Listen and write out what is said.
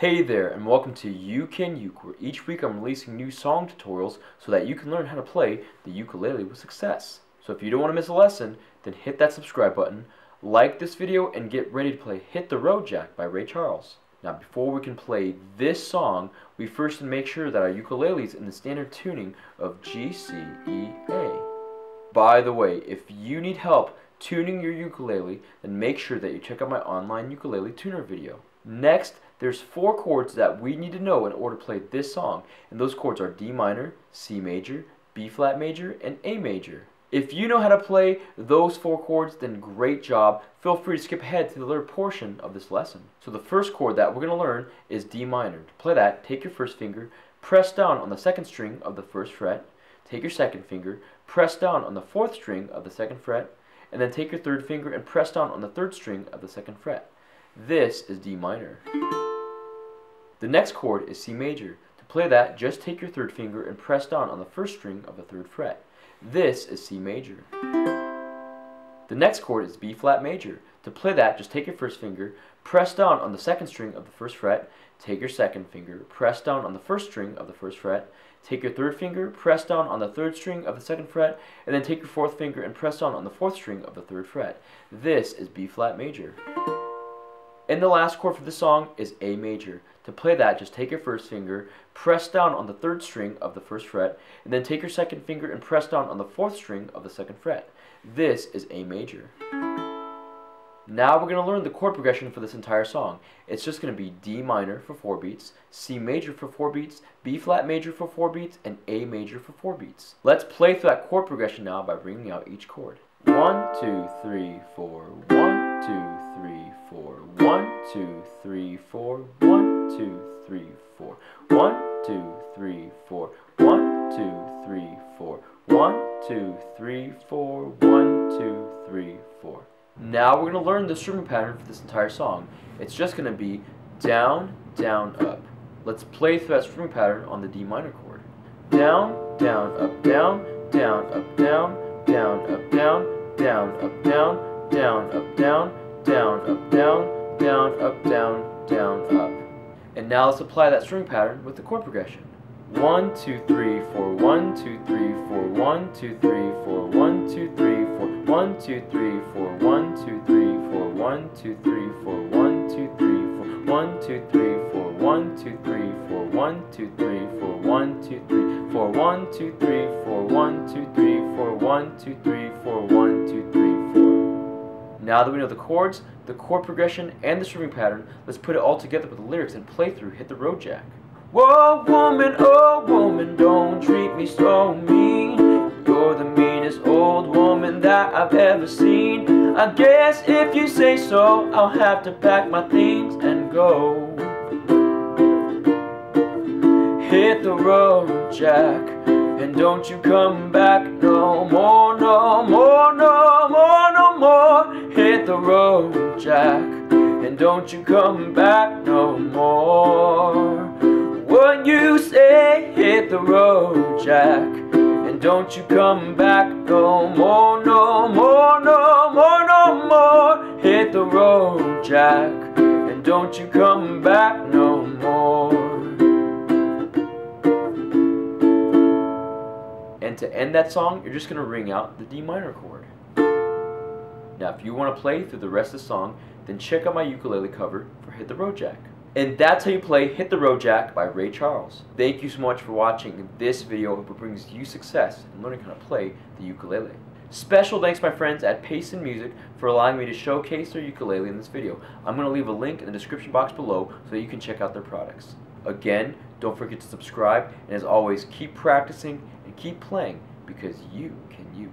Hey there, and welcome to You Can Uke, where each week I'm releasing new song tutorials so that you can learn how to play the ukulele with success. So if you don't want to miss a lesson, then hit that subscribe button, like this video, and get ready to play Hit the Road Jack by Ray Charles. Now before we can play this song, we first need to make sure that our ukulele is in the standard tuning of G, C, E, A. By the way, if you need help tuning your ukulele, then make sure that you check out my online ukulele tuner video. Next, there's 4 chords that we need to know in order to play this song, and those chords are D minor, C major, B flat major, and A major. If you know how to play those 4 chords, then great job. Feel free to skip ahead to the third portion of this lesson. So the first chord that we're going to learn is D minor. To play that, take your first finger, press down on the 2nd string of the 1st fret, take your 2nd finger, press down on the 4th string of the 2nd fret, and then take your 3rd finger and press down on the 3rd string of the 2nd fret. This is D minor. The next chord is C major. To play that, just take your 3rd finger and press down on the 1st string of the 3rd fret. This is C major. The next chord is B flat major. To play that, just take your 1st finger, press down on the 2nd string of the 1st fret, take your 2nd finger, press down on the 1st string of the 1st fret, take your 3rd finger, press down on the 3rd string of the 2nd fret, and then take your 4th finger and press down on the 4th string of the 3rd fret. This is B flat major. And the last chord for this song is A major. To play that, just take your 1st finger, press down on the 3rd string of the 1st fret, and then take your 2nd finger and press down on the 4th string of the 2nd fret. This is A major. Now we're going to learn the chord progression for this entire song. It's just going to be D minor for 4 beats, C major for 4 beats, B flat major for 4 beats, and A major for 4 beats. Let's play through that chord progression now by bringing out each chord. 1, 2, 3, 4, 1, 2, 3, 4, 1, 2, 3, 4, 1, 2, 3, 4, 1, 2, 3, 4, 1, 2, 3, 4, 1, 2, 3, 4, 1, 2, 3, 4. Now we're going to learn the strumming pattern for this entire song. It's just going to be down, down, up. Let's play through that strumming pattern on the D minor chord. Down, down, up, down, down, up, down, down, up, down, down, up, down, down, up, down, down, up, down, down, up, down, down, up. And now let's apply that string pattern with the chord progression. 1, 2, 3, 4, 1, 2, 3, 4, 1, 2, 3, 4, 1, 2, 3, 4, 1, 2, 3, 4, 1, 2, 3, 4, 1, 2, 3, 4, 1, 2, 3, 4, 1, 2, 3, 4, 1, 2, 3, 4, 1, 2, 3, 4, 1, 2, 3, 4, 1, 2, 3, 4, 1, 2, 3, 4, 1, 2, 3, 4, 1, 2, 3, 4. Now that we know the chords, the chord progression, and the strumming pattern, let's put it all together with the lyrics and play through Hit the Road Jack. Whoa, oh woman, don't treat me so mean. You're the meanest old woman that I've ever seen. I guess if you say so, I'll have to pack my things and go. Hit the road, Jack, and don't you come back no more, no more, no more, no more. Hit the road, Jack, and don't you come back no more. What you say, hit the road, Jack, and don't you come back no more, no more, no more, no more. Hit the road, Jack, and don't you come back no more. And to end that song, you're just going to ring out the D minor chord. Now if you want to play through the rest of the song, then check out my ukulele cover for Hit the Road Jack. And that's how you play Hit the Road Jack by Ray Charles. Thank you so much for watching this video. I hope it brings you success in learning how to play the ukulele. Special thanks to my friends at Payson Music for allowing me to showcase their ukulele in this video. I'm going to leave a link in the description box below so that you can check out their products. Again, don't forget to subscribe, and as always, keep practicing and keep playing because you can uke.